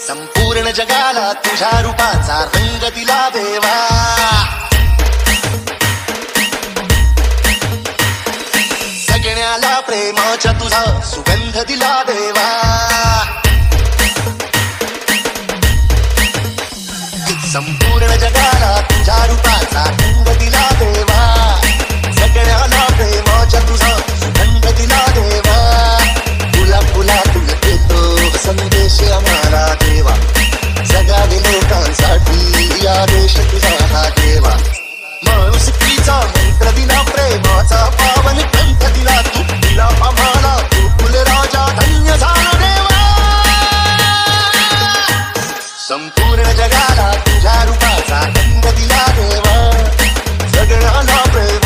संपूर्ण जगाला तुझ्या रूपाचा रंग दिला देवा, सगळ्याला प्रेमाच्या तुझा सुगंध दिला देवा, संपूर्ण जगाला तुझ्या रूपाचा रंग दिला देवा, सगळ्याला प्रेमाच्या तुझा सुगंध दिला देवा, फुला फुला तुला देतो संदेश आम्हाला देवा, जगावे लोकांसाठी या देश तुझा हा देवा, माणुसकीचा मंत्र दिला, प्रेमाचा पावन कंठ दिला, तू दिला आम्हाला तू कुलराजा धन्य झाला देवा, संपूर्ण जगाला तुझ्या रूपाचा रंग दिला देवा, सगळ्याला प्रेम